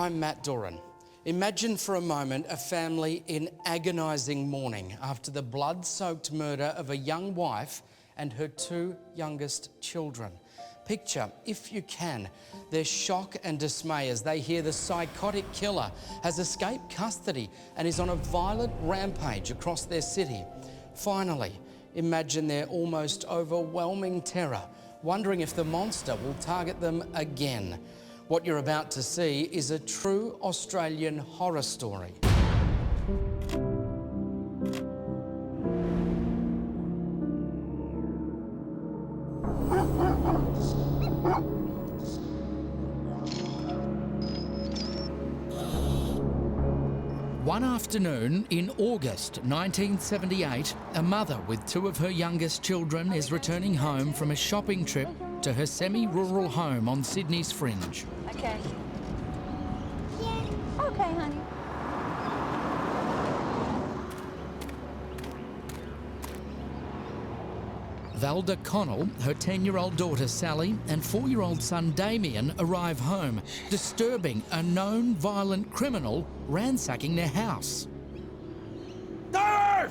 I'm Matt Doran. Imagine for a moment a family in agonising mourning after the blood-soaked murder of a young wife and her two youngest children. Picture, if you can, their shock and dismay as they hear the psychotic killer has escaped custody and is on a violent rampage across their city. Finally, imagine their almost overwhelming terror, wondering if the monster will target them again. What you're about to see is a true Australian horror story. One afternoon in August 1978, a mother with two of her youngest children is returning home from a shopping trip to her semi-rural home on Sydney's fringe. Okay. Yeah. Okay, honey. Valda Connell, her 10-year-old daughter Sally and 4-year-old son Damien arrive home, disturbing a known violent criminal ransacking their house. No!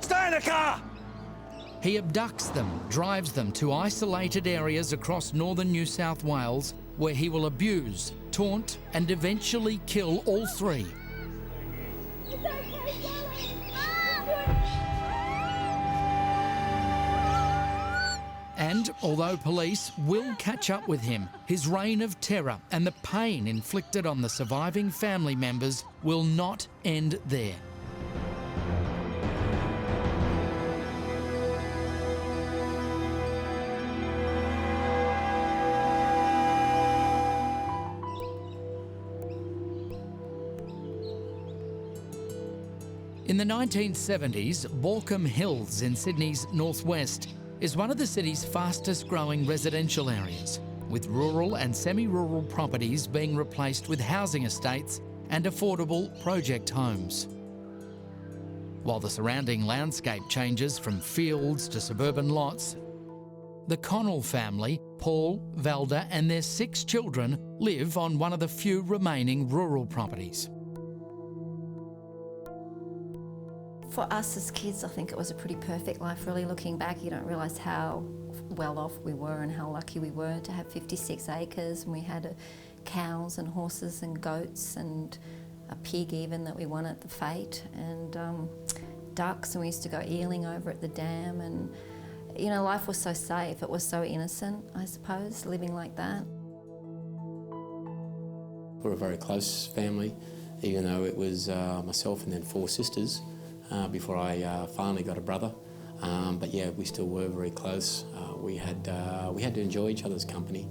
Stay in the car! He abducts them, drives them to isolated areas across northern New South Wales where he will abuse, taunt and eventually kill all three. It's okay, Sally. And although police will catch up with him, his reign of terror and the pain inflicted on the surviving family members will not end there. In the 1970s, Baulkham Hills in Sydney's northwest is one of the city's fastest growing residential areas, with rural and semi-rural properties being replaced with housing estates and affordable project homes. While the surrounding landscape changes from fields to suburban lots, the Connell family, Paul, Valda and their 6 children live on one of the few remaining rural properties. For us as kids, I think it was a pretty perfect life. Really looking back, you don't realise how well off we were and how lucky we were to have 56 acres, and we had cows and horses and goats and a pig even that we won at the fete, and ducks, and we used to go eeling over at the dam, and you know, life was so safe. It was so innocent, I suppose, living like that. We're a very close family, even though it was myself and then 4 sisters. Before I finally got a brother, but yeah, we still were very close. We had to enjoy each other's company,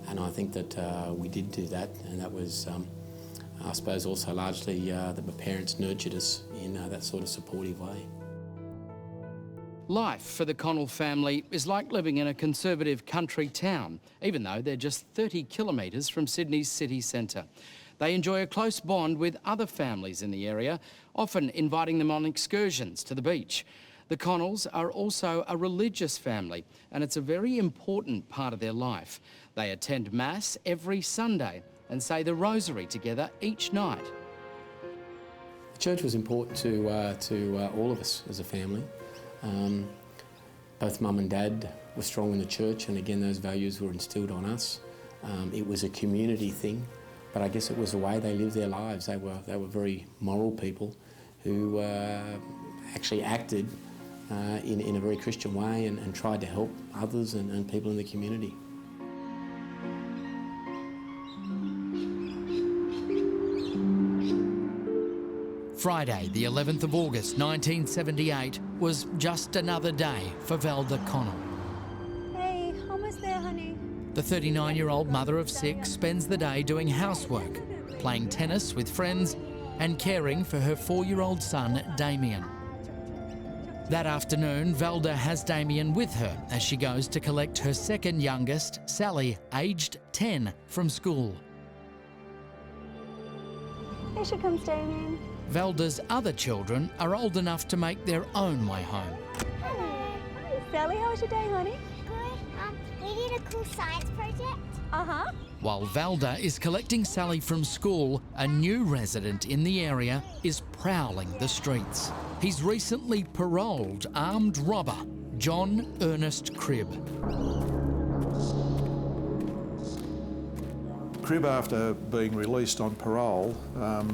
and I think that we did do that, and that was, I suppose, also largely that my parents nurtured us in that sort of supportive way. Life for the Connell family is like living in a conservative country town, even though they're just 30 kilometres from Sydney's city centre. They enjoy a close bond with other families in the area, often inviting them on excursions to the beach. The Connells are also a religious family, and it's a very important part of their life. They attend Mass every Sunday and say the Rosary together each night. The church was important to all of us as a family. Both Mum and Dad were strong in the church, and again, those values were instilled on us. It was a community thing. But I guess it was the way they lived their lives. They were very moral people who actually acted in a very Christian way and tried to help others and people in the community. Friday, the 11th of August 1978, was just another day for Valda Connell. Hey, almost there, honey. The 39-year-old mother of 6 spends the day doing housework, playing tennis with friends and caring for her 4-year-old son, Damien. That afternoon, Valda has Damien with her as she goes to collect her second youngest, Sally, aged 10, from school. Here she comes, Damien. Valda's other children are old enough to make their own way home. Hi, Sally. How was your day, honey? Good. We did a cool science project. Uh-huh. While Valda is collecting Sally from school, a new resident in the area is prowling the streets. He's recently paroled armed robber John Ernest Cribb. Cribb, after being released on parole,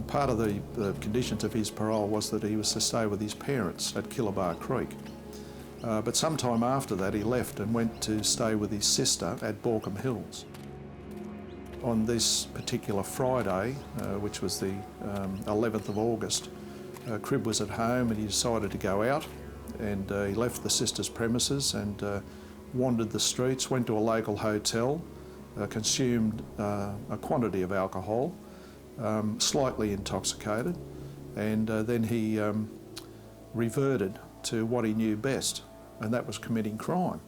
part of the conditions of his parole was that he was to stay with his parents at Killabar Creek. But sometime after that he left and went to stay with his sister at Baulkham Hills. On this particular Friday, which was the 11th of August, Cribb was at home and he decided to go out, and he left the sister's premises and wandered the streets, went to a local hotel, consumed a quantity of alcohol, slightly intoxicated, and then he reverted to what he knew best, and that was committing crime.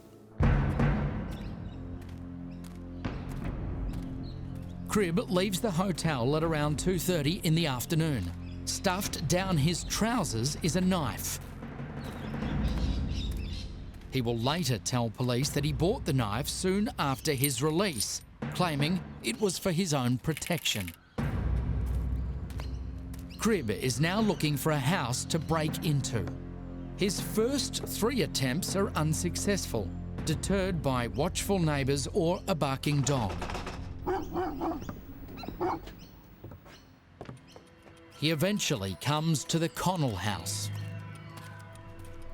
Cribb leaves the hotel at around 2:30 in the afternoon. Stuffed down his trousers is a knife. He will later tell police that he bought the knife soon after his release, claiming it was for his own protection. Cribb is now looking for a house to break into. His first 3 attempts are unsuccessful, deterred by watchful neighbours or a barking dog. He eventually comes to the Connell house.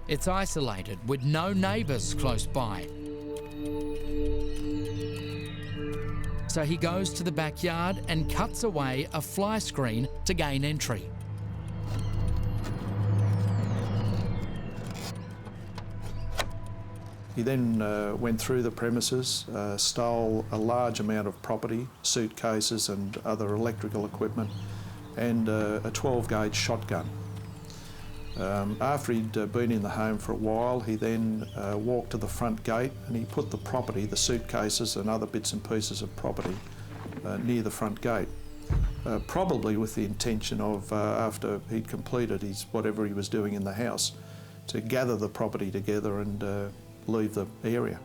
It's isolated with no neighbours close by. So he goes to the backyard and cuts away a fly screen to gain entry. He then went through the premises, stole a large amount of property, suitcases and other electrical equipment, and a 12-gauge shotgun. After he'd been in the home for a while, he then walked to the front gate and he put the property, the suitcases and other bits and pieces of property, near the front gate. Probably with the intention of, after he'd completed whatever he was doing in the house, to gather the property together and leave the area.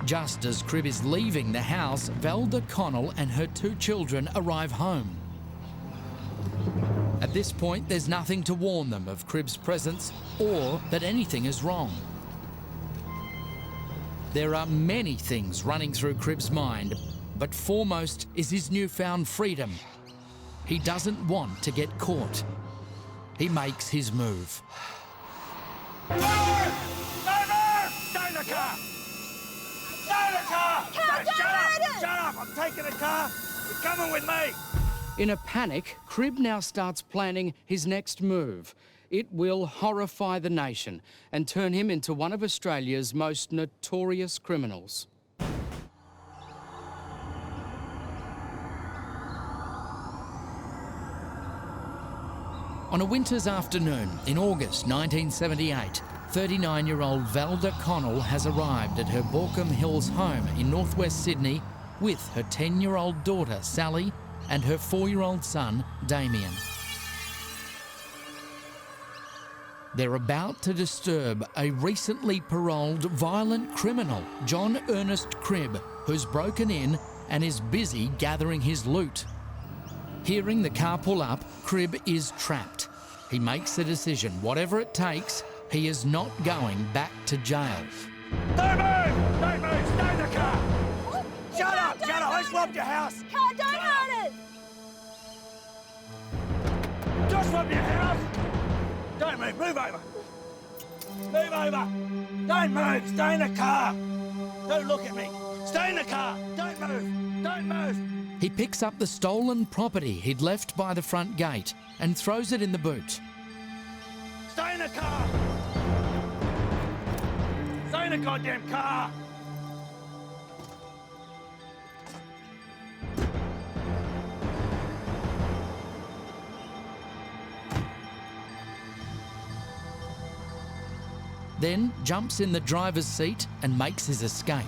Just as Cribb is leaving the house, Valda Connell and her 2 children arrive home. At this point, there's nothing to warn them of Cribb's presence or that anything is wrong. There are many things running through Cribb's mind, but foremost is his newfound freedom. He doesn't want to get caught. He makes his move. Stay in the car! Stay in the car! Shut up! I'm taking the car. You're coming with me. In a panic, Cribb now starts planning his next move. It will horrify the nation and turn him into one of Australia's most notorious criminals. On a winter's afternoon in August 1978, 39-year-old Valda Connell has arrived at her Baulkham Hills home in northwest Sydney with her 10-year-old daughter Sally and her 4-year-old son Damien. They're about to disturb a recently paroled violent criminal, John Ernest Cribb, who's broken in and is busy gathering his loot. Hearing the car pull up, Cribb is trapped. He makes a decision. Whatever it takes, he is not going back to jail. Don't move! Don't move! Stay in the car! What? Shut up! I swapped your house! Car, don't hurt us! Just swap your house! Don't move! Move over! Move over! Don't move! Stay in the car! Don't look at me! Stay in the car! Don't move! Don't move! He picks up the stolen property he'd left by the front gate and throws it in the boot. Stay in the car! Stay in the goddamn car! Then jumps in the driver's seat and makes his escape.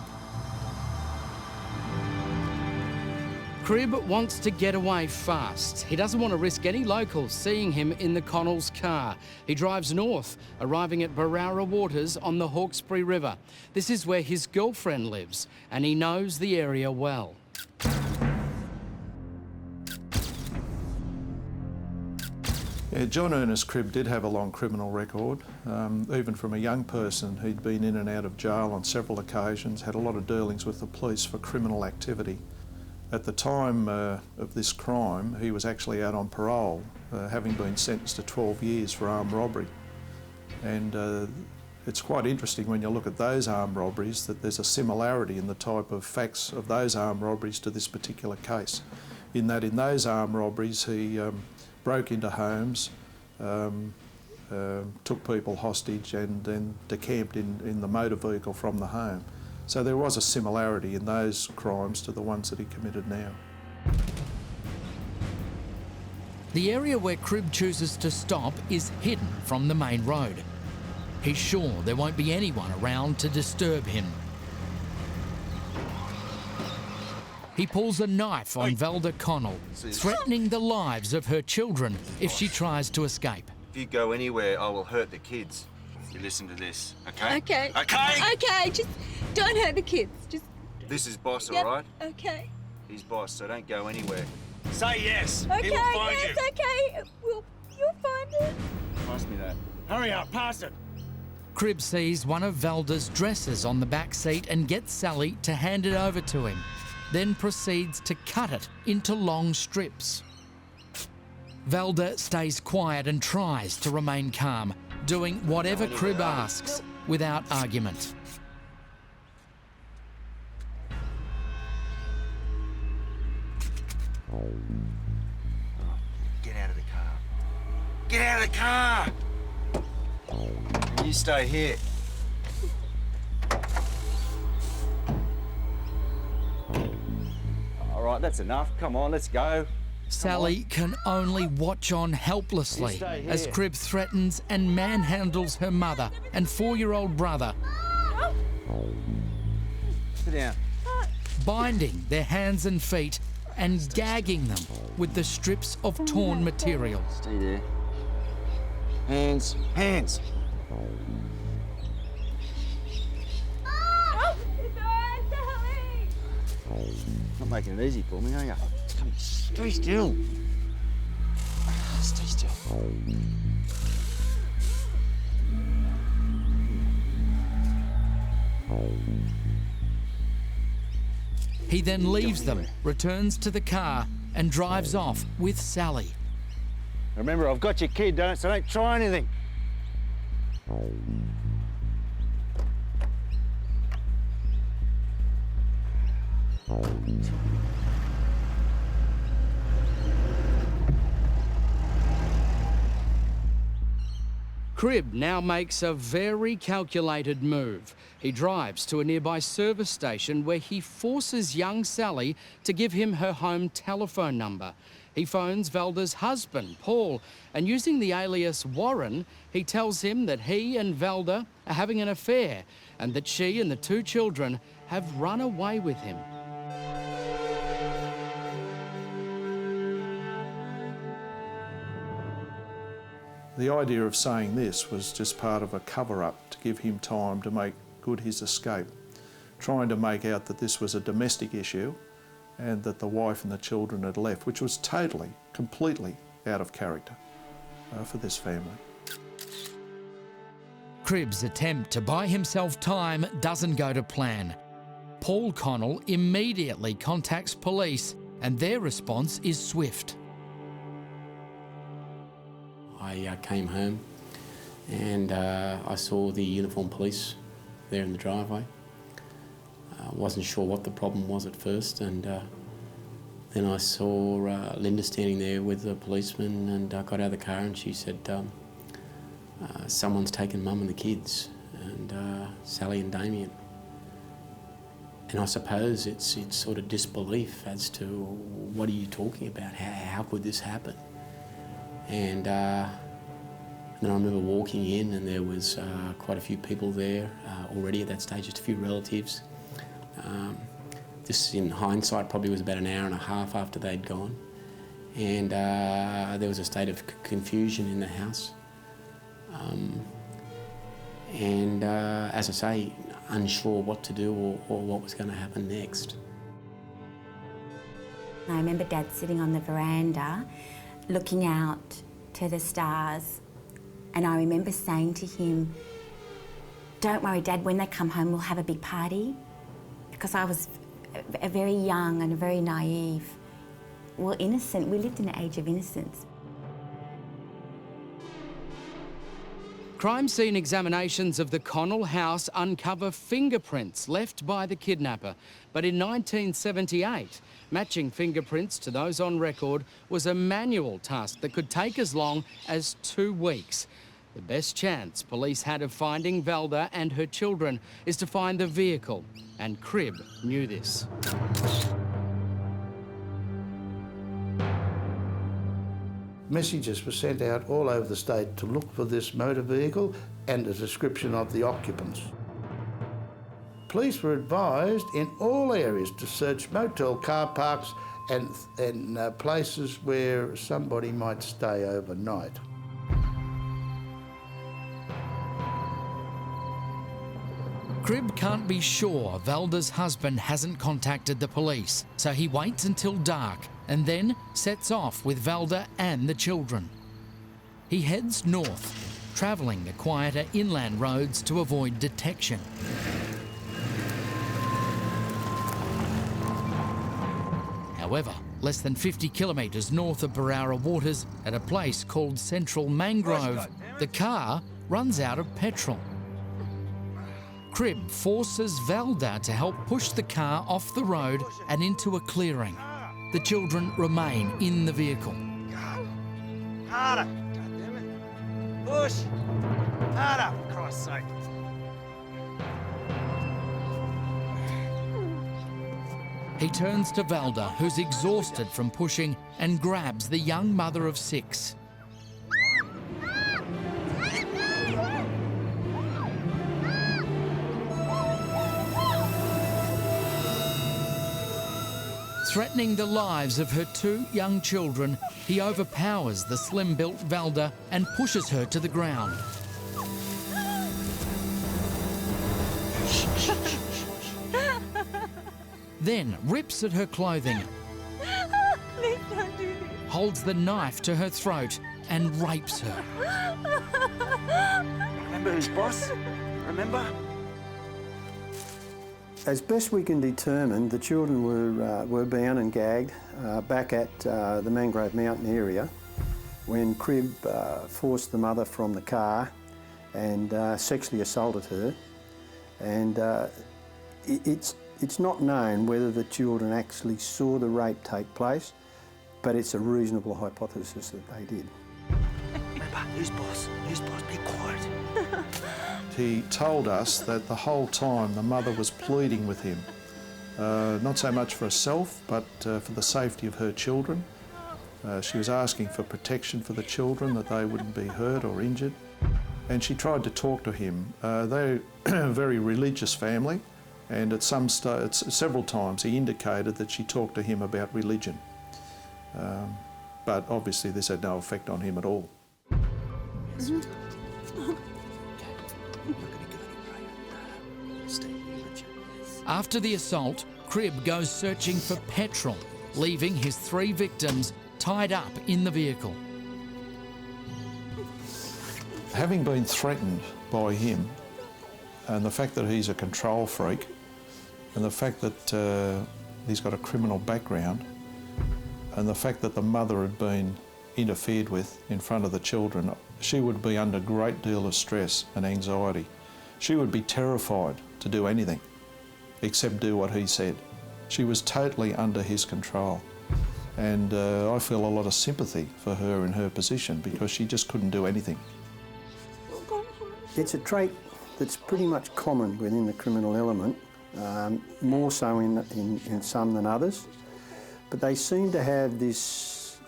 Crib wants to get away fast. He doesn't want to risk any locals seeing him in the Connell's car. He drives north, arriving at Barara Waters on the Hawkesbury River. This is where his girlfriend lives, and he knows the area well. Yeah, John Ernest Crib did have a long criminal record. Even from a young person, he'd been in and out of jail on several occasions, had a lot of dealings with the police for criminal activity. At the time of this crime, he was actually out on parole, having been sentenced to 12 years for armed robbery. And it's quite interesting when you look at those armed robberies that there's a similarity in the type of facts of those armed robberies to this particular case. In that in those armed robberies he broke into homes, took people hostage and then decamped in the motor vehicle from the home. So there was a similarity in those crimes to the ones that he committed now. The area where Crib chooses to stop is hidden from the main road. He's sure there won't be anyone around to disturb him. He pulls a knife on Velda Connell, threatening the lives of her children if she tries to escape. If you go anywhere, I will hurt the kids. You listen to this, okay? Okay. Okay? Okay, just don't hurt the kids. Just. This is boss, Yep. all right? Okay. He's boss, so don't go anywhere. Say yes. Okay, He will find yes, you. okay. You'll find it. Pass me that. Hurry up, pass it. Crib sees one of Velda's dresses on the back seat and gets Sally to hand it over to him, then proceeds to cut it into long strips. Velda stays quiet and tries to remain calm, doing whatever Crib asks without argument. Get out of the car. Get out of the car! You stay here. All right, that's enough. Come on, let's go. Sally can only watch on helplessly You stay as here. Crib threatens and manhandles her mother and 4-year-old brother, Sit down. binding their hands and feet and gagging them with the strips of torn material. Stay there. Hands. Hands. Oh, it's all right, Sally. Not making it easy for me, are you? Come, stay still. Stay still. He then leaves them, returns to the car and drives off with Sally. Remember, I've got your kid, so don't try anything. Crib now makes a very calculated move. He drives to a nearby service station where he forces young Sally to give him her home telephone number. He phones Velda's husband, Paul, and using the alias Warren, he tells him that he and Velda are having an affair and that she and the 2 children have run away with him. The idea of saying this was just part of a cover-up to give him time to make good his escape, trying to make out that this was a domestic issue and that the wife and the children had left, which was totally, completely out of character for this family. Crib's attempt to buy himself time doesn't go to plan. Paul Connell immediately contacts police and their response is swift. I came home and I saw the uniformed police there in the driveway. I wasn't sure what the problem was at first, and then I saw Linda standing there with the policeman, and I got out of the car and she said, someone's taken Mum and the kids, and Sally and Damien. And I suppose it's sort of disbelief as to what are you talking about? How could this happen? And then I remember walking in and there was quite a few people there already at that stage, just a few relatives. This, in hindsight, probably was about an hour and a half after they'd gone. And there was a state of confusion in the house. As I say, unsure what to do or what was going to happen next. I remember Dad sitting on the veranda, looking out to the stars, and I remember saying to him, "Don't worry, Dad, when they come home we'll have a big party," because I was very young and very naive. Well, innocent. We lived in an age of innocence. Crime scene examinations of the Connell house uncover fingerprints left by the kidnapper. But in 1978, matching fingerprints to those on record was a manual task that could take as long as 2 weeks. The best chance police had of finding Valda and her children is to find the vehicle, and Cribb knew this. Messages were sent out all over the state to look for this motor vehicle and a description of the occupants. Police were advised in all areas to search motel car parks and places where somebody might stay overnight. Cribb can't be sure Valda's husband hasn't contacted the police, so he waits until dark and then sets off with Valda and the children. He heads north, travelling the quieter inland roads to avoid detection. However, less than 50 kilometres north of Barara Waters, at a place called Central Mangrove, the car runs out of petrol. Cribb forces Valda to help push the car off the road and into a clearing. The children remain in the vehicle. Harder! God damn it! Push! Harder, for Christ's sake! He turns to Valda, who's exhausted from pushing, and grabs the young mother of 6. Threatening the lives of her 2 young children, he overpowers the slim-built Valda and pushes her to the ground. Then rips at her clothing, Please don't do this. holds the knife to her throat and rapes her. Remember who's boss? Remember? As best we can determine, the children were bound and gagged back at the Mangrove Mountain area when Cribb forced the mother from the car and sexually assaulted her. And it's not known whether the children actually saw the rape take place, but it's a reasonable hypothesis that they did. Remember who's boss? Who's boss? Be quiet. He told us that the whole time the mother was pleading with him, not so much for herself, but for the safety of her children. She was asking for protection for the children, that they wouldn't be hurt or injured. And she tried to talk to him. They're a very religious family, and at several times he indicated that she talked to him about religion. But obviously this had no effect on him at all. After the assault, Cribb goes searching for petrol, leaving his 3 victims tied up in the vehicle. Having been threatened by him, and the fact that he's a control freak, and the fact that he's got a criminal background, and the fact that the mother had been interfered with in front of the children, she would be under a great deal of stress and anxiety. She would be terrified to do anything except do what he said. She was totally under his control. And I feel a lot of sympathy for her in her position because she just couldn't do anything. It's a trait that's pretty much common within the criminal element, more so in some than others. But they seem to have this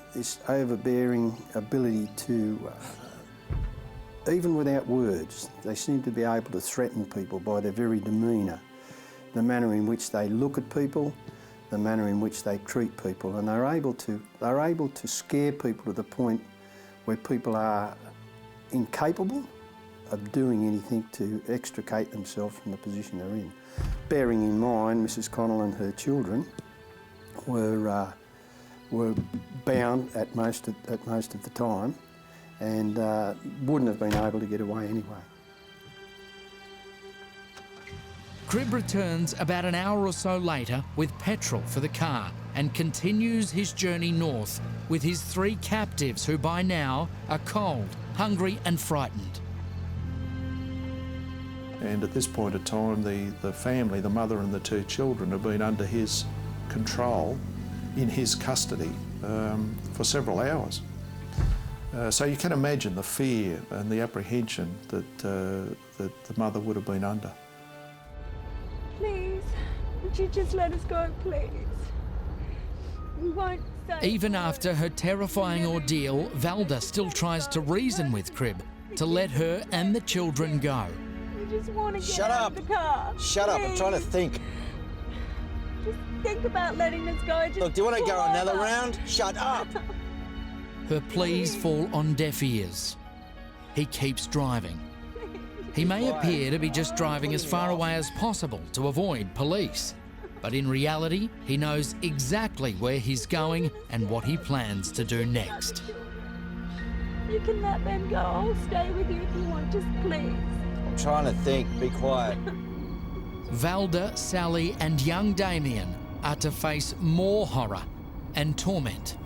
overbearing ability to, even without words, they seem to be able to threaten people by their very demeanour. the manner in which they look at people, the manner in which they treat people, and they're able to scare people to the point where people are incapable of doing anything to extricate themselves from the position they're in. Bearing in mind, Mrs. Connell and her children were bound at most of the time, and wouldn't have been able to get away anyway. Cribb returns about an hour or so later with petrol for the car and continues his journey north with his 3 captives who by now are cold, hungry and frightened. And at this point of time, the family, the mother and the 2 children, have been under his control, in his custody, for several hours. So you can imagine the fear and the apprehension that the mother would have been under. Please, would you just let us go, please? We won't stay. Even after her terrifying ordeal, Valda still tries to reason with Cribb to let her and the children go. We just want to get Shut out up. of the car. Shut up, I'm trying to Please. think. Just think about letting us go. Just Look, do you want to go pull another over. round? Shut up. Her pleas fall on deaf ears. He keeps driving. He may appear to be just driving as far away as possible to avoid police, but in reality, he knows exactly where he's going and what he plans to do next. You can let them go. I'll stay with you if you want. Just please. I'm trying to think. Be quiet. Valda, Sally and young Damien are to face more horror and torment.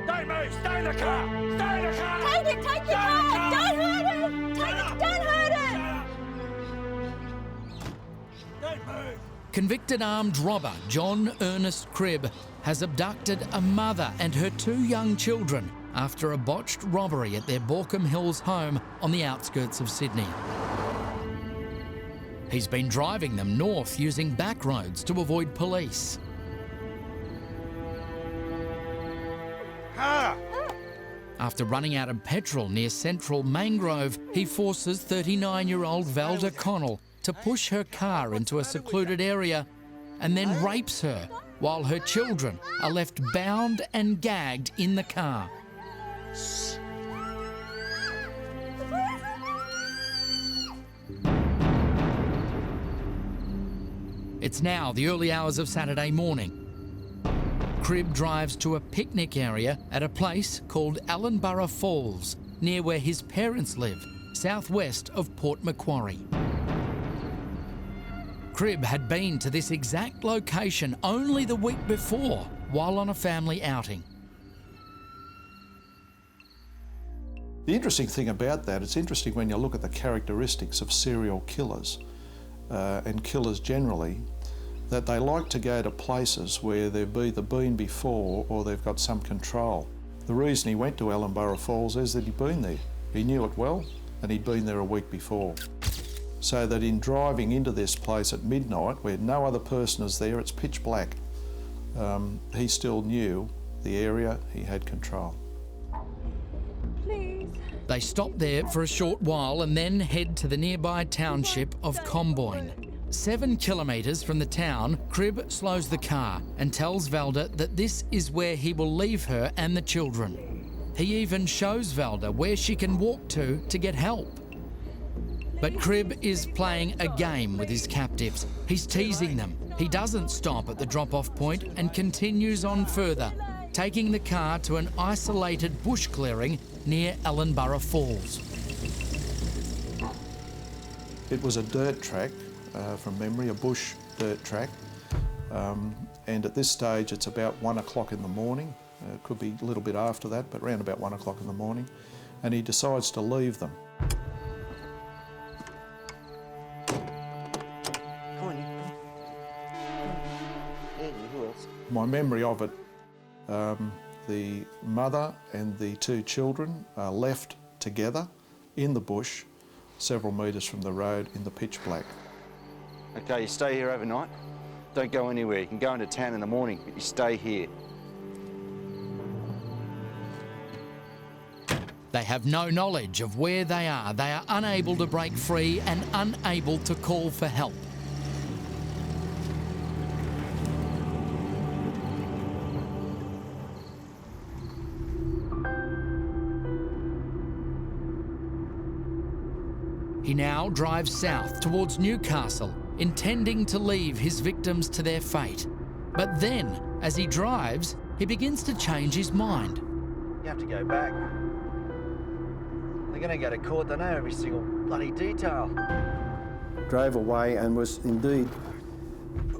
Don't move! Stay in the car! Stay in the car! Take the car. Don't hurt it. Don't hurt it. Don't move! Convicted armed robber John Ernest Cribb has abducted a mother and her 2 young children after a botched robbery at their Baulkham Hills home on the outskirts of Sydney. He's been driving them north using back roads to avoid police. Ah! After running out of petrol near Central Mangrove, he forces 39-year-old Valda Connell to push her car into a secluded area and then rapes her while her children are left bound and gagged in the car. It's now the early hours of Saturday morning. Cribb drives to a picnic area at a place called Allenborough Falls, near where his parents live, southwest of Port Macquarie. Cribb had been to this exact location only the week before while on a family outing. The interesting thing about that, it's interesting when you look at the characteristics of serial killers and killers generally, that they like to go to places where they've either been before or they've got some control. The reason he went to Allenborough Falls is that he'd been there. He knew it well and he'd been there a week before. So that in driving into this place at midnight, where no other person is there, it's pitch black, he still knew the area, he had control. Please. They stop there for a short while and then head to the nearby township of Comboyne. 7 kilometres from the town, Cribb slows the car and tells Valda that this is where he will leave her and the children. He even shows Valda where she can walk to get help. But Cribb is playing a game with his captives. He's teasing them. He doesn't stop at the drop-off point and continues on further, taking the car to an isolated bush clearing near Allenborough Falls. It was a dirt track, from memory, a bush dirt track. And at this stage, it's about 1 o'clock in the morning. It could be a little bit after that, but around about 1 o'clock in the morning. And he decides to leave them. Come on, you. Who else? My memory of it, the mother and the 2 children are left together in the bush, several metres from the road in the pitch black. Okay, you stay here overnight. Don't go anywhere. You can go into town in the morning, but you stay here. They have no knowledge of where they are. They are unable to break free and unable to call for help. He now drives south towards Newcastle, intending to leave his victims to their fate. But then, as he drives, he begins to change his mind. You have to go back. They're going to go to court. They know every single bloody detail. Drove away and was indeed,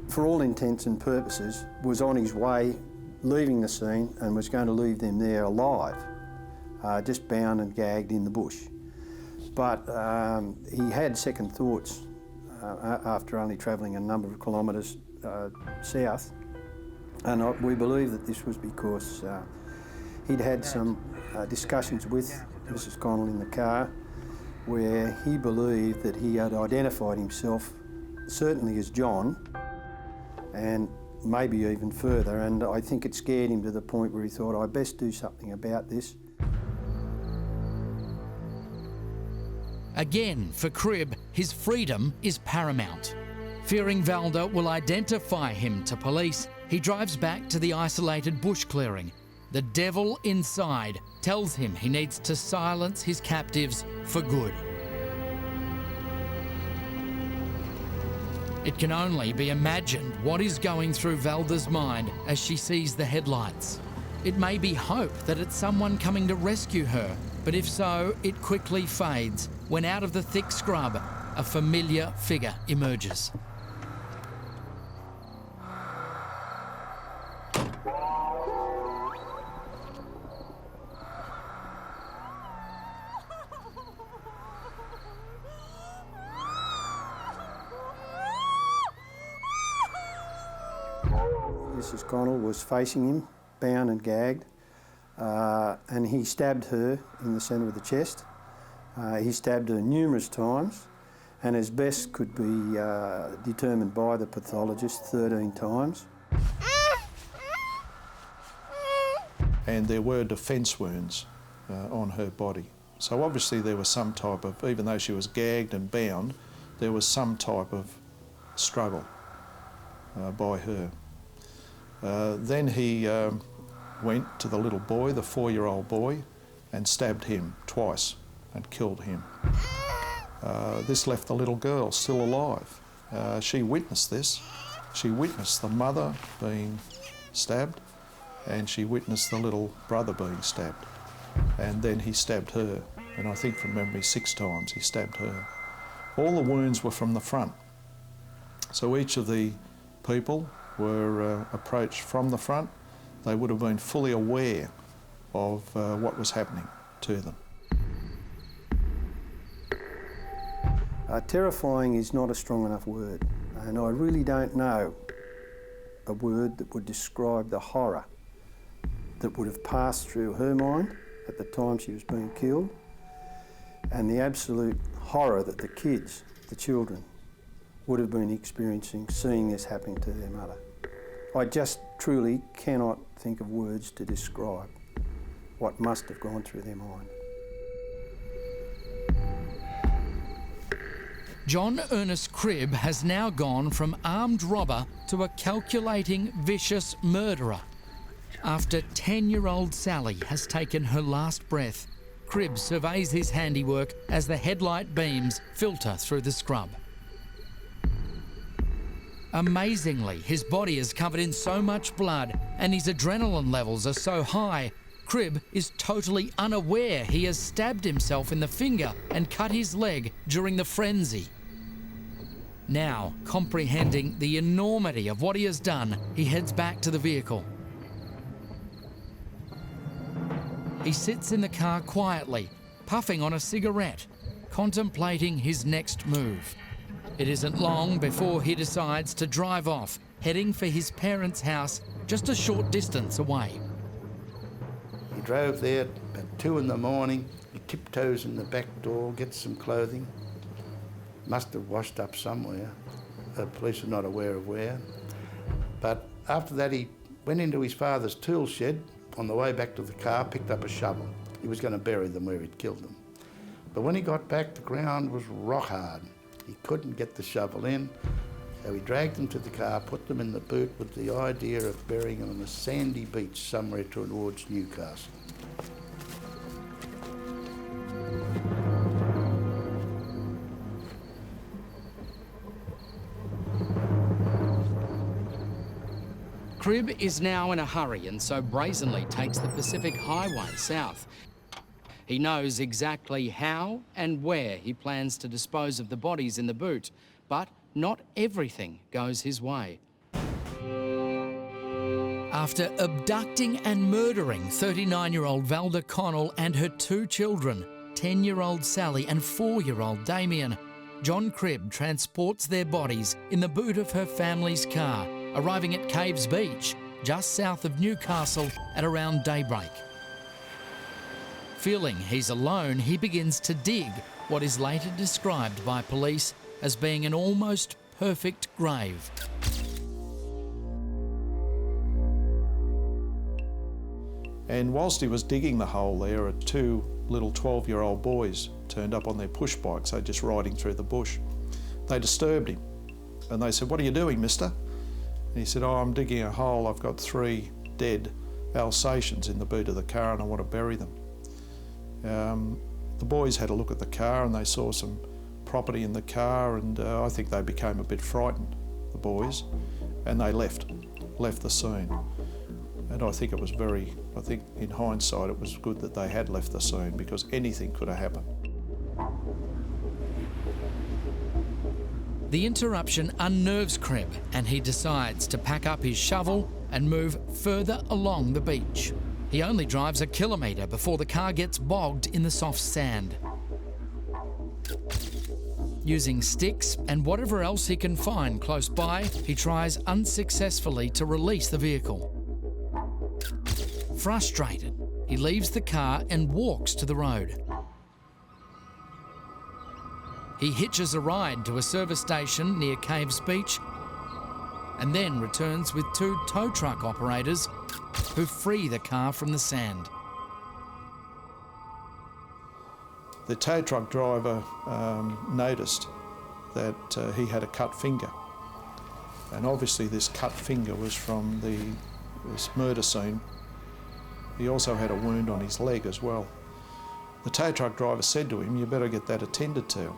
for all intents and purposes, was on his way, leaving the scene, and was going to leave them there alive, just bound and gagged in the bush. But he had second thoughts after only travelling a number of kilometres south, and we believe that this was because he'd had some discussions with Mrs. Connell in the car, where he believed that he had identified himself certainly as John, and maybe even further, and I think it scared him to the point where he thought, I'd best do something about this. Again, for Cribb, his freedom is paramount. Fearing Valda will identify him to police, he drives back to the isolated bush clearing. The devil inside tells him he needs to silence his captives for good. It can only be imagined what is going through Valda's mind as she sees the headlights. It may be hope that it's someone coming to rescue her, but if so, it quickly fades when out of the thick scrub, a familiar figure emerges. Mrs. Connell was facing him, bound and gagged, and he stabbed her in the centre of the chest. He stabbed her numerous times, and as best could be determined by the pathologist, 13 times. And there were defence wounds on her body. So obviously there was some type of, even though she was gagged and bound, there was some type of struggle by her. Then he went to the little boy, the 4-year-old boy, and stabbed him twice and killed him. This left the little girl still alive. She witnessed this. She witnessed the mother being stabbed, and she witnessed the little brother being stabbed. And then he stabbed her, and I think from memory 6 times he stabbed her. All the wounds were from the front. So each of the people were approached from the front. They would have been fully aware of what was happening to them. Terrifying is not a strong enough word, and I really don't know a word that would describe the horror that would have passed through her mind at the time she was being killed, and the absolute horror that the kids, the children, would have been experiencing seeing this happening to their mother. I just truly cannot think of words to describe what must have gone through their mind. John Ernest Cribb has now gone from armed robber to a calculating, vicious murderer. After 10-year-old Sally has taken her last breath, Cribb surveys his handiwork as the headlight beams filter through the scrub. Amazingly, his body is covered in so much blood and his adrenaline levels are so high, Cribb is totally unaware he has stabbed himself in the finger and cut his leg during the frenzy. Now, comprehending the enormity of what he has done, he heads back to the vehicle. He sits in the car quietly, puffing on a cigarette, contemplating his next move. It isn't long before he decides to drive off, heading for his parents' house just a short distance away. He drove there at 2 in the morning. He tiptoes in the back door, gets some clothing. Must have washed up somewhere. The police are not aware of where. But after that, he went into his father's tool shed. On the way back to the car, picked up a shovel, he was going to bury them where he'd killed them. But when he got back, the ground was rock hard. He couldn't get the shovel in, so he dragged them to the car, put them in the boot with the idea of burying them on a sandy beach somewhere towards Newcastle. Cribb is now in a hurry and so brazenly takes the Pacific Highway south. He knows exactly how and where he plans to dispose of the bodies in the boot, but not everything goes his way. After abducting and murdering 39-year-old Valda Connell and her 2 children, 10-year-old Sally and 4-year-old Damien, John Cribb transports their bodies in the boot of her family's car, arriving at Caves Beach, just south of Newcastle at around daybreak. Feeling he's alone, he begins to dig what is later described by police as being an almost perfect grave. And whilst he was digging the hole there, 2 little 12-year-old boys turned up on their push bikes, they just riding through the bush. They disturbed him and they said, "What are you doing, mister?" And he said, "Oh, I'm digging a hole. I've got 3 dead Alsatians in the boot of the car and I want to bury them." The boys had a look at the car and they saw some property in the car, and I think they became a bit frightened, the boys, and they left the scene. And I think in hindsight it was good that they had left the scene, because anything could have happened. The interruption unnerves Cribb and he decides to pack up his shovel and move further along the beach. He only drives a kilometre before the car gets bogged in the soft sand. Using sticks and whatever else he can find close by, he tries unsuccessfully to release the vehicle. Frustrated, he leaves the car and walks to the road. He hitches a ride to a service station near Caves Beach and then returns with 2 tow truck operators who free the car from the sand. The tow truck driver noticed that he had a cut finger, and obviously this cut finger was from this murder scene. He also had a wound on his leg as well. The tow truck driver said to him, "You better get that attended to."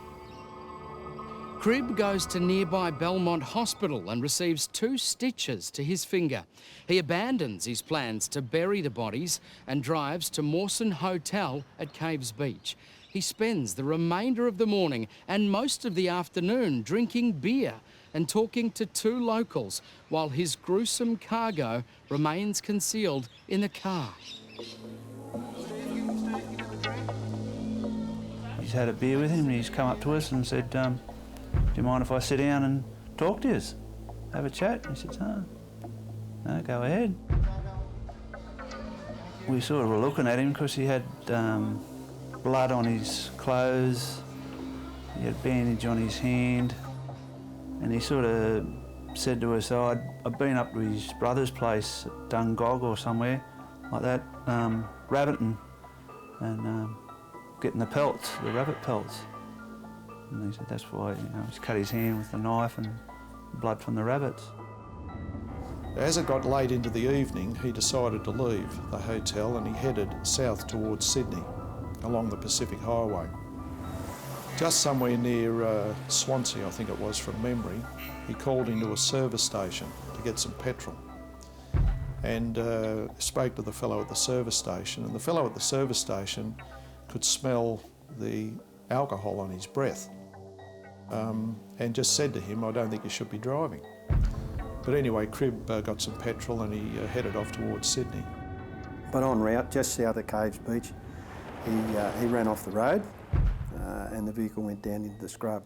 Cribb goes to nearby Belmont Hospital and receives 2 stitches to his finger. He abandons his plans to bury the bodies and drives to Mawson Hotel at Caves Beach. He spends the remainder of the morning and most of the afternoon drinking beer and talking to 2 locals while his gruesome cargo remains concealed in the car. He's had a beer with him and he's come up to us and said, "Do you mind if I sit down and talk to you? Have a chat?" He said, "No, go ahead." We sort of were looking at him because he had blood on his clothes, he had a bandage on his hand, and he sort of said to us, "Oh, I'd been up to his brother's place at Dungog or somewhere like that, rabbiting and getting the pelts, the rabbit pelts." And he said that's why, he's cut his hand with the knife and blood from the rabbits. As it got late into the evening, he decided to leave the hotel and he headed south towards Sydney along the Pacific Highway. Just somewhere near Swansea, I think it was from memory, he called into a service station to get some petrol and spoke to the fellow at the service station, and the fellow at the service station could smell the alcohol on his breath and just said to him, "I don't think you should be driving." But anyway, Cribb got some petrol and he headed off towards Sydney. But en route, just south of Caves Beach, he ran off the road and the vehicle went down into the scrub.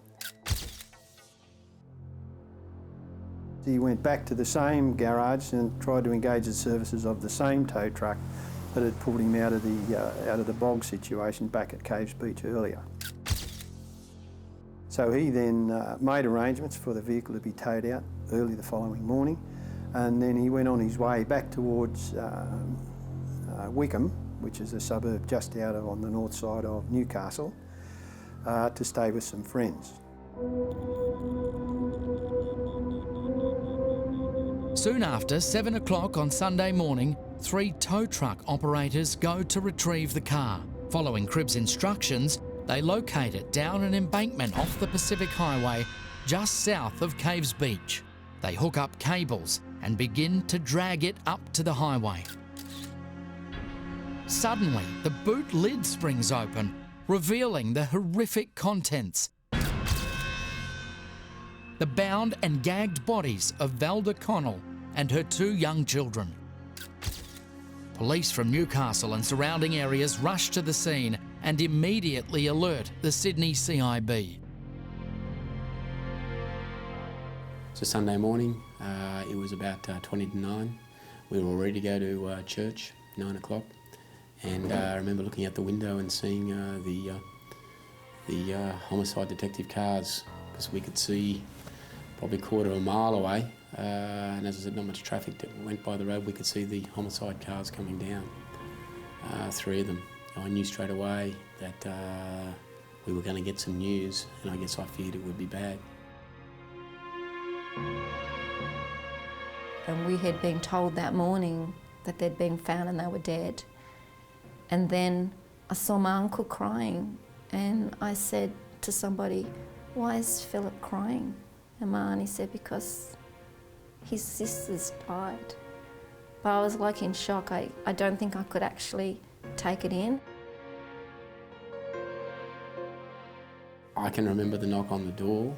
He went back to the same garage and tried to engage the services of the same tow truck that had pulled him out of the bog situation back at Caves Beach earlier. So he then made arrangements for the vehicle to be towed out early the following morning, and then he went on his way back towards Wickham, which is a suburb just out of on the north side of Newcastle, to stay with some friends. Soon after 7 o'clock on Sunday morning, 3 tow truck operators go to retrieve the car. Following Cribb's instructions, they locate it down an embankment off the Pacific Highway just south of Caves Beach. They hook up cables and begin to drag it up to the highway. Suddenly, the boot lid springs open, revealing the horrific contents. The bound and gagged bodies of Valda Connell and her 2 young children. Police from Newcastle and surrounding areas rush to the scene and immediately alert the Sydney CIB. So Sunday morning, it was about 20 to 9. We were all ready to go to church, 9 o'clock. And I remember looking out the window and seeing the homicide detective cars, because we could see probably a quarter of a mile away. And as I said, not much traffic that went by the road. We could see the homicide cars coming down, 3 of them. I knew straight away that we were going to get some news, and I guess I feared it would be bad. And we had been told that morning that they'd been found and they were dead. And then I saw my uncle crying, and I said to somebody, "Why is Philip crying?" And my auntie said, "Because his sisters died." But I was like in shock. I don't think I could actually take it in. I can remember the knock on the door.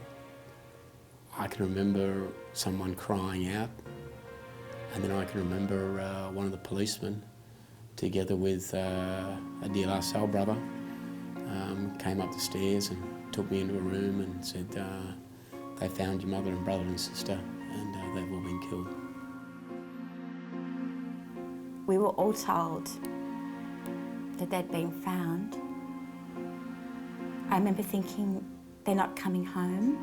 I can remember someone crying out. And then I can remember one of the policemen, together with a DLR cell brother, came up the stairs and took me into a room and said, they found your mother and brother and sister, and they've all been killed. We were all told that they'd been found. I remember thinking, they're not coming home.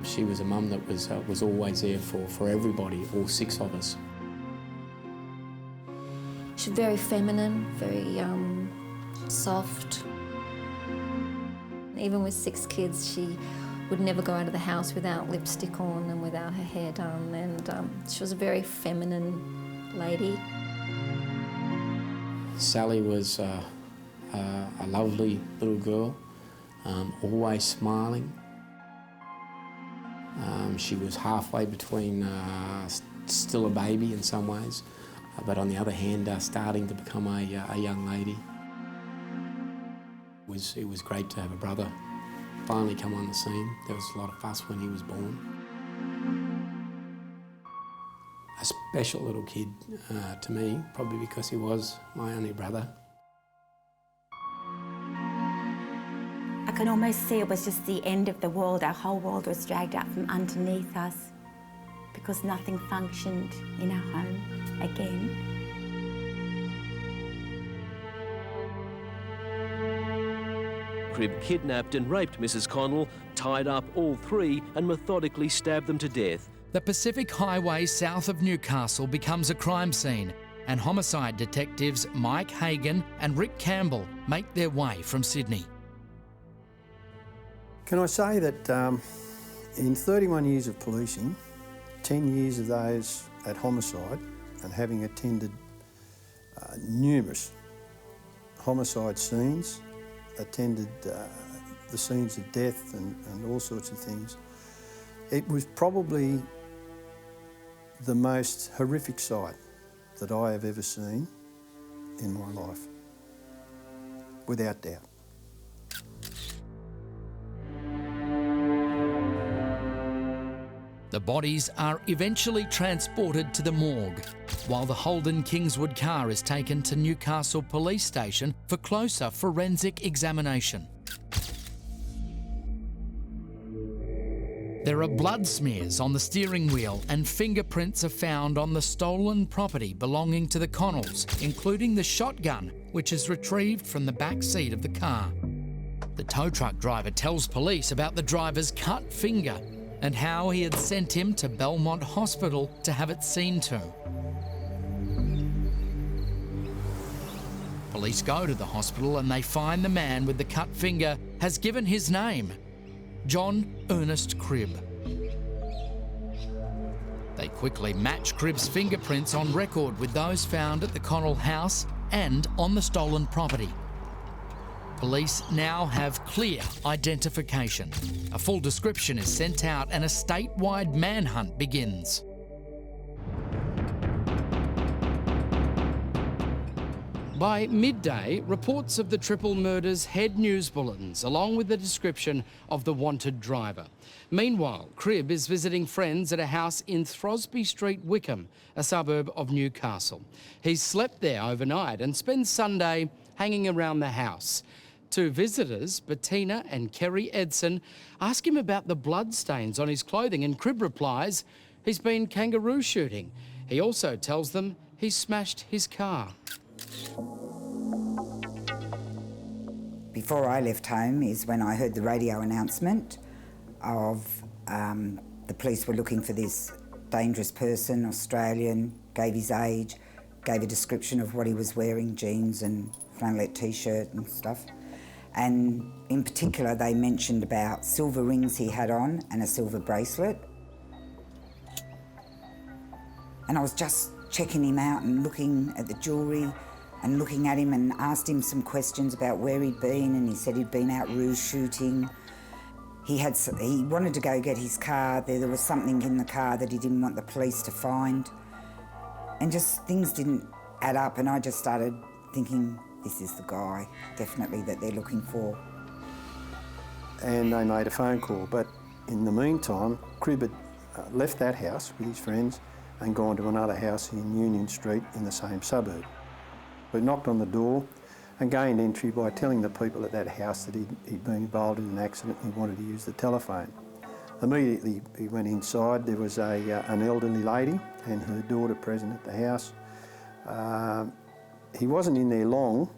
She was a mum that was always there for everybody, all 6 of us. She's very feminine, very soft. Even with 6 kids, she would never go out of the house without lipstick on and without her hair done, and she was a very feminine lady. Sally was a lovely little girl, always smiling. She was halfway between still a baby in some ways, but on the other hand, starting to become a young lady. It was great to have a brother finally come on the scene. There was a lot of fuss when he was born. A special little kid to me, probably because he was my only brother. I could almost see it was just the end of the world. Our whole world was dragged out from underneath us because nothing functioned in our home again. Cribb kidnapped and raped Mrs. Connell, tied up all 3 and methodically stabbed them to death. The Pacific Highway south of Newcastle becomes a crime scene, and homicide detectives Mike Hagan and Rick Campbell make their way from Sydney. Can I say that in 31 years of policing, 10 years of those at homicide, and having attended numerous homicide scenes, attended the scenes of death and all sorts of things, it was probably the most horrific sight that I have ever seen in my life, without doubt. The bodies are eventually transported to the morgue, while the Holden Kingswood car is taken to Newcastle Police Station for closer forensic examination. There are blood smears on the steering wheel and fingerprints are found on the stolen property belonging to the Connells, including the shotgun, which is retrieved from the back seat of the car. The tow truck driver tells police about the driver's cut finger and how he had sent him to Belmont Hospital to have it seen to. Police go to the hospital and they find the man with the cut finger has given his name, John Ernest Cribb. They quickly match Cribb's fingerprints on record with those found at the Connell house and on the stolen property. Police now have clear identification. A full description is sent out and a statewide manhunt begins. By midday, reports of the triple murders head news bulletins, along with the description of the wanted driver. Meanwhile, Cribb is visiting friends at a house in Throsby Street, Wickham, a suburb of Newcastle. He's slept there overnight and spends Sunday hanging around the house. Two visitors, Bettina and Kerry Edson, ask him about the bloodstains on his clothing, and Cribb replies he's been kangaroo shooting. He also tells them he smashed his car. Before I left home is when I heard the radio announcement of the police were looking for this dangerous person, Australian, gave his age, gave a description of what he was wearing, jeans and flannelette t-shirt and stuff. And in particular, they mentioned about silver rings he had on and a silver bracelet. And I was just checking him out and looking at the jewellery and looking at him, and asked him some questions about where he'd been, and he said he'd been out ruse shooting. He wanted to go get his car. There was something in the car that he didn't want the police to find. And just things didn't add up, and I just started thinking, this is the guy, definitely, that they're looking for. And they made a phone call, but in the meantime, Cribb had left that house with his friends and gone to another house in Union Street in the same suburb. We knocked on the door and gained entry by telling the people at that house that he'd been involved in an accident and he wanted to use the telephone. Immediately he went inside. There was an elderly lady and her daughter present at the house. He wasn't in there long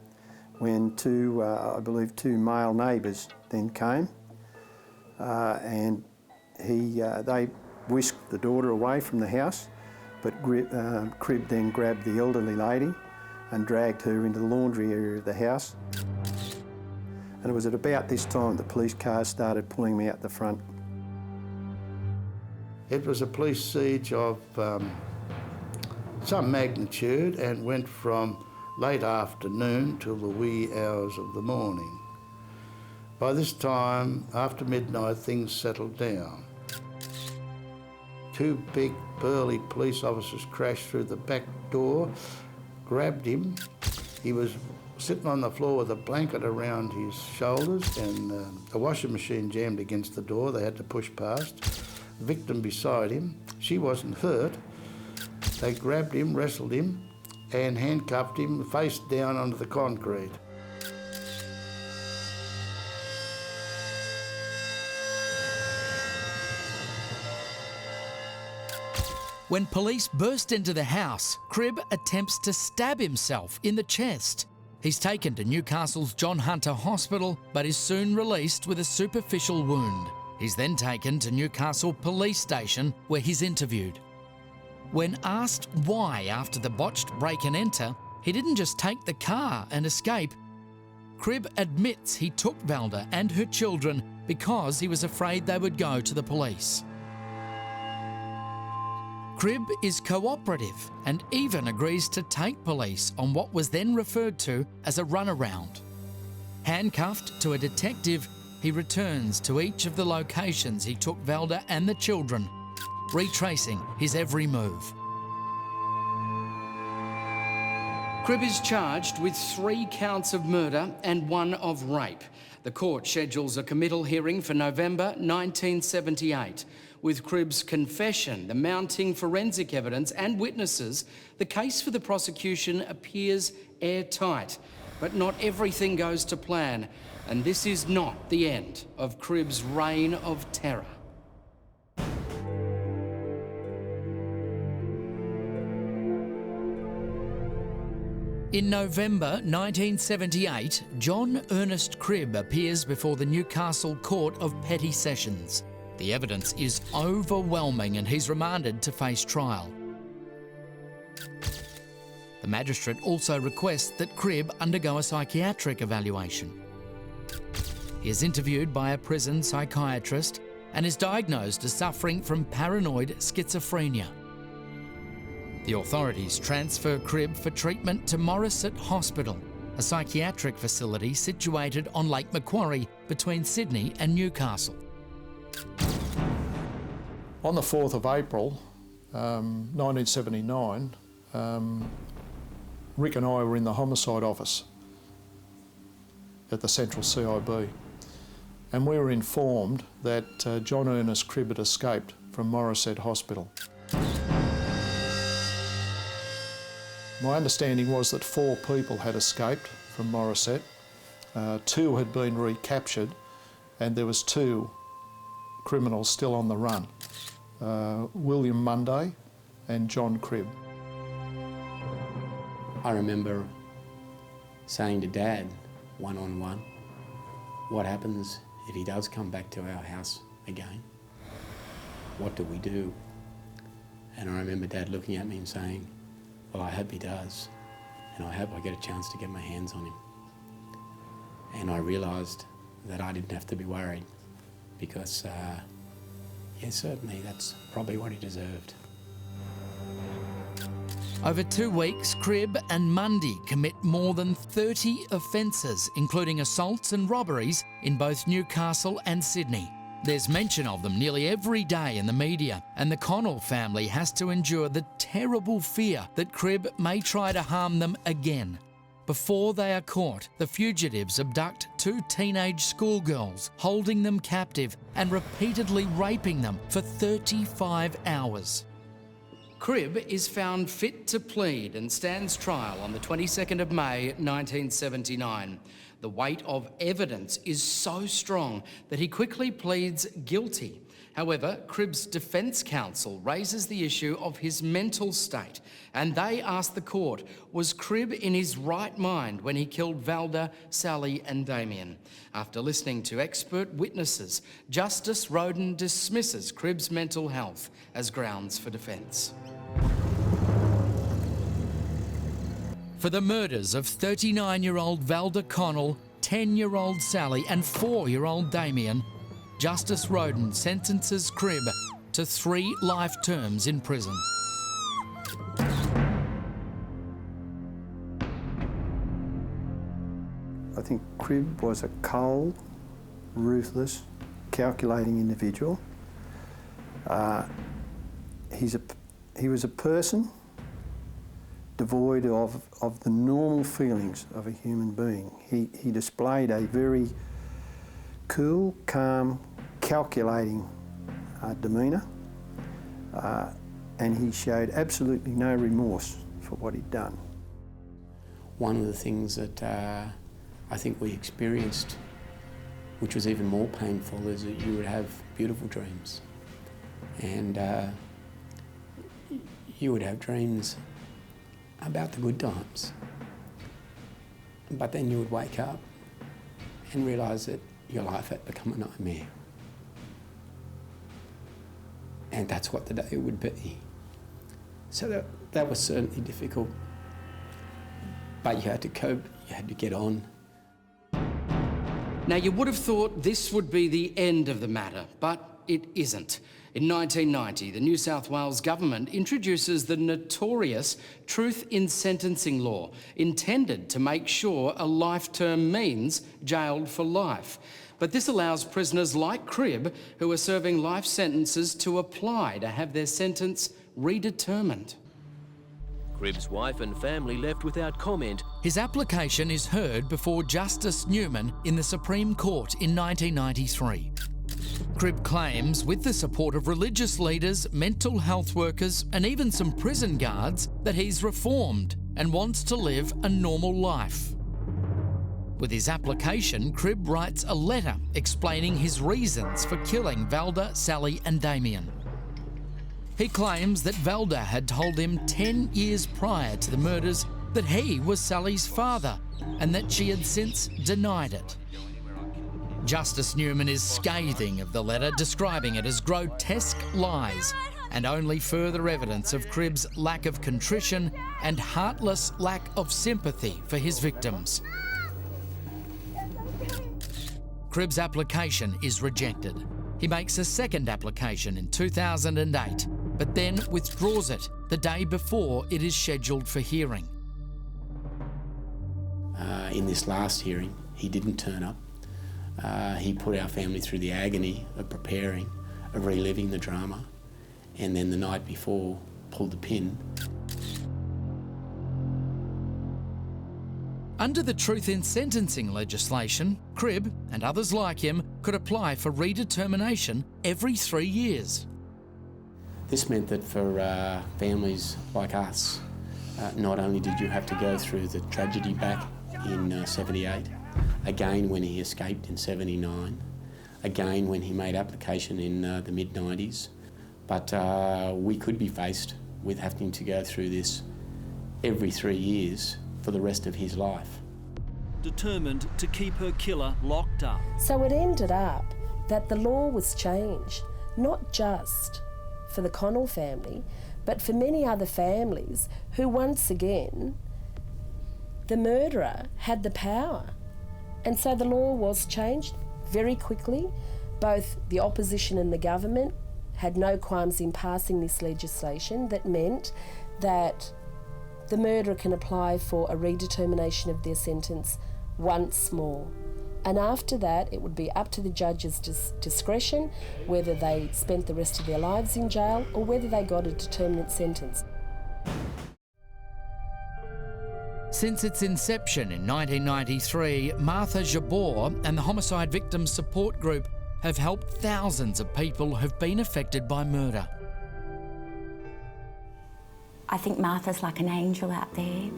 when I believe two male neighbours then came, and they whisked the daughter away from the house, but Cribb then grabbed the elderly lady and dragged her into the laundry area of the house. And it was at about this time the police cars started pulling me out the front. It was a police siege of some magnitude and went from late afternoon till the wee hours of the morning. By this time, after midnight, things settled down. Two big, burly police officers crashed through the back door, grabbed him. He was sitting on the floor with a blanket around his shoulders, and the washing machine jammed against the door. They had to push past. The victim beside him, she wasn't hurt. They grabbed him, wrestled him, and handcuffed him face down onto the concrete. When police burst into the house, Cribb attempts to stab himself in the chest. He's taken to Newcastle's John Hunter Hospital, but is soon released with a superficial wound. He's then taken to Newcastle Police Station, where he's interviewed. When asked why, after the botched break and enter, he didn't just take the car and escape, Cribb admits he took Valda and her children because he was afraid they would go to the police. Cribb is cooperative and even agrees to take police on what was then referred to as a runaround. Handcuffed to a detective, he returns to each of the locations he took Valda and the children, retracing his every move. Cribb is charged with 3 counts of murder and 1 of rape. The court schedules a committal hearing for November 1978. With Cribb's confession, the mounting forensic evidence and witnesses, the case for the prosecution appears airtight. But not everything goes to plan, and this is not the end of Cribb's reign of terror. In November 1978, John Ernest Cribb appears before the Newcastle Court of Petty Sessions. The evidence is overwhelming and he's remanded to face trial. The magistrate also requests that Cribb undergo a psychiatric evaluation. He is interviewed by a prison psychiatrist and is diagnosed as suffering from paranoid schizophrenia. The authorities transfer Cribb for treatment to Morisset Hospital, a psychiatric facility situated on Lake Macquarie between Sydney and Newcastle. On the 4th of April 1979, Rick and I were in the homicide office at the Central CIB, and we were informed that John Ernest Cribb had escaped from Morisset Hospital. My understanding was that 4 people had escaped from Morisset, 2 had been recaptured, and there was 2 criminals still on the run, William Munday and John Cribb. I remember saying to Dad, one-on-one, what happens if he does come back to our house again? What do we do? And I remember Dad looking at me and saying, well, I hope he does, and I hope I get a chance to get my hands on him. And I realised that I didn't have to be worried because, yeah, certainly that's probably what he deserved. Over 2 weeks, Cribb and Mundy commit more than 30 offences, including assaults and robberies in both Newcastle and Sydney. There's mention of them nearly every day in the media, and the Connell family has to endure the terrible fear that Cribb may try to harm them again. Before they are caught, the fugitives abduct 2 teenage schoolgirls, holding them captive and repeatedly raping them for 35 hours. Cribb is found fit to plead and stands trial on the 22nd of May 1979. The weight of evidence is so strong that he quickly pleads guilty. However, Cribb's defence counsel raises the issue of his mental state, and they ask the court, was Cribb in his right mind when he killed Valda, Sally and Damien? After listening to expert witnesses, Justice Roden dismisses Cribb's mental health as grounds for defence. For the murders of 39-year-old Valda Connell, 10-year-old Sally and 4-year-old Damien, Justice Roden sentences Cribb to 3 life terms in prison. I think Cribb was a cold, ruthless, calculating individual. He was a person devoid of the normal feelings of a human being. He displayed a very cool, calm, calculating demeanour, and he showed absolutely no remorse for what he'd done. One of the things that I think we experienced, which was even more painful, is that you would have beautiful dreams. And you would have dreams about the good times. But then you would wake up and realise that your life had become a nightmare. And that's what the day would be. So that was certainly difficult. But you had to cope, you had to get on. Now, you would have thought this would be the end of the matter, but it isn't. In 1990, the New South Wales government introduces the notorious Truth in Sentencing law, intended to make sure a life term means jailed for life. But this allows prisoners like Cribb, who are serving life sentences, to apply to have their sentence redetermined. Cribb's wife and family left without comment. His application is heard before Justice Newman in the Supreme Court in 1993. Cribb claims, with the support of religious leaders, mental health workers and even some prison guards, that he's reformed and wants to live a normal life. With his application, Cribb writes a letter explaining his reasons for killing Valda, Sally and Damien. He claims that Valda had told him 10 years prior to the murders that he was Sally's father and that she had since denied it. Justice Newman is scathing of the letter, describing it as grotesque lies and only further evidence of Cribb's lack of contrition and heartless lack of sympathy for his victims. Cribb's application is rejected. He makes a second application in 2008, but then withdraws it the day before it is scheduled for hearing. In this last hearing, he didn't turn up. He put our family through the agony of preparing, of reliving the drama, and then the night before pulled the pin. Under the Truth in Sentencing legislation, Cribb and others like him could apply for redetermination every 3 years. This meant that for families like us, not only did you have to go through the tragedy back in 78, again when he escaped in 79, again when he made application in the mid-90s, but we could be faced with having to go through this every 3 years for the rest of his life. Determined to keep her killer locked up. So it ended up that the law was changed, not just for the Connell family, but for many other families who, once again, the murderer had the power. And so the law was changed very quickly. Both the opposition and the government had no qualms in passing this legislation that meant that the murderer can apply for a redetermination of their sentence once more. And after that, it would be up to the judge's discretion whether they spent the rest of their lives in jail or whether they got a determinate sentence. Since its inception in 1993, Martha Jabor and the Homicide Victims Support Group have helped thousands of people who've been affected by murder. I think Martha's like an angel out there.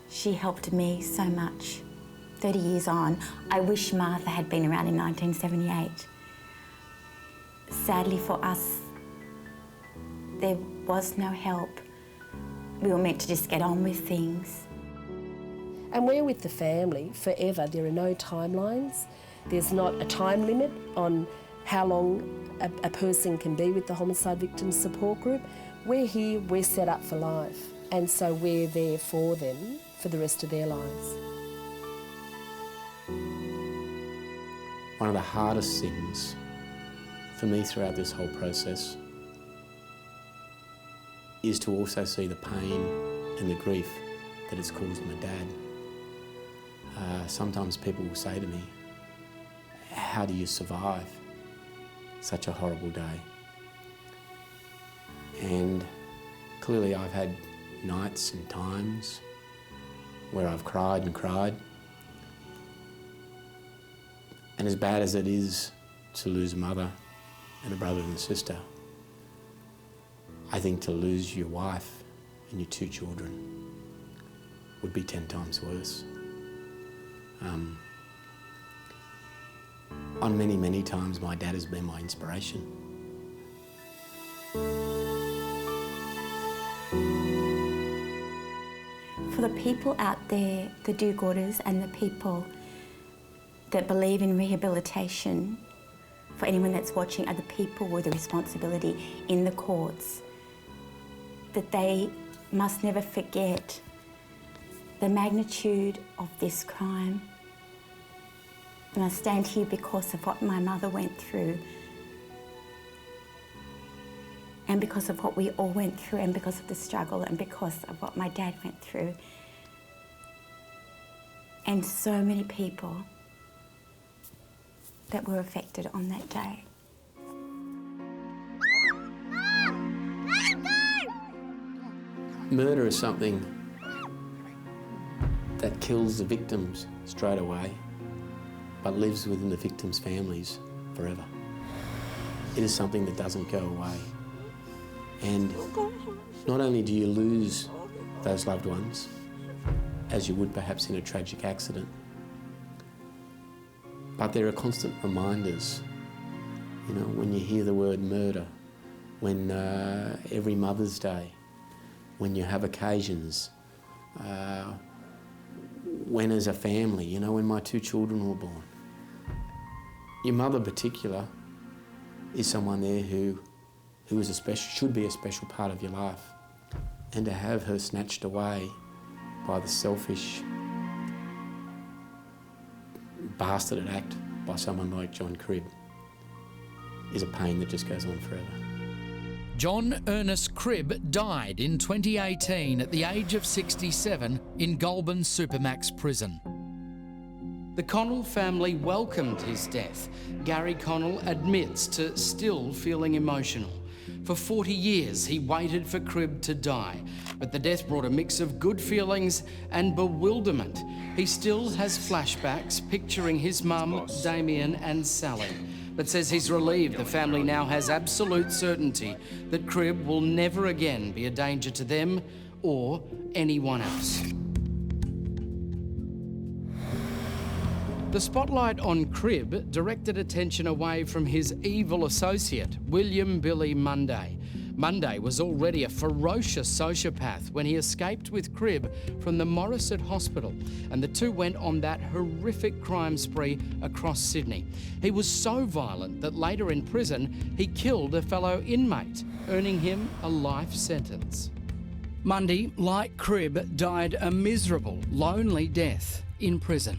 She helped me so much. 30 years on, I wish Martha had been around in 1978. Sadly for us, there was no help. We were meant to just get on with things. And we're with the family forever. There are no timelines. There's not a time limit on how long a person can be with the Homicide Victims Support Group. We're here, we're set up for life, and so we're there for them for the rest of their lives. One of the hardest things for me throughout this whole process is to also see the pain and the grief that it's caused my dad. Sometimes people will say to me, how do you survive such a horrible day? And clearly I've had nights and times where I've cried and cried. And as bad as it is to lose a mother and a brother and a sister, I think to lose your wife and your 2 children would be 10 times worse. On many, many times, my dad has been my inspiration. For the people out there, the do-gooders and the people that believe in rehabilitation, for anyone that's watching, are the people with the responsibility in the courts, that they must never forget the magnitude of this crime. And I stand here because of what my mother went through, and because of what we all went through, and because of the struggle, and because of what my dad went through. And so many people that were affected on that day. Murder is something that kills the victims straight away, but lives within the victims' families forever. It is something that doesn't go away. And not only do you lose those loved ones, as you would perhaps in a tragic accident, but there are constant reminders. You know, when you hear the word murder, when every Mother's Day, when you have occasions, when as a family, you know, when my 2 children were born, Your mother in particular is someone there who is should be a special part of your life. And to have her snatched away by the selfish, bastarded act by someone like John Cribb is a pain that just goes on forever. John Ernest Cribb died in 2018 at the age of 67 in Goulburn Supermax prison. The Connell family welcomed his death. Gary Connell admits to still feeling emotional. For 40 years, he waited for Cribb to die, but the death brought a mix of good feelings and bewilderment. He still has flashbacks picturing his mum, Damien and Sally, but says he's relieved the family now has absolute certainty that Cribb will never again be a danger to them or anyone else. The spotlight on Cribb directed attention away from his evil associate, William Billy Munday. Munday was already a ferocious sociopath when he escaped with Cribb from the Morisset Hospital, and the two went on that horrific crime spree across Sydney. He was so violent that later in prison, he killed a fellow inmate, earning him a life sentence. Munday, like Cribb, died a miserable, lonely death in prison.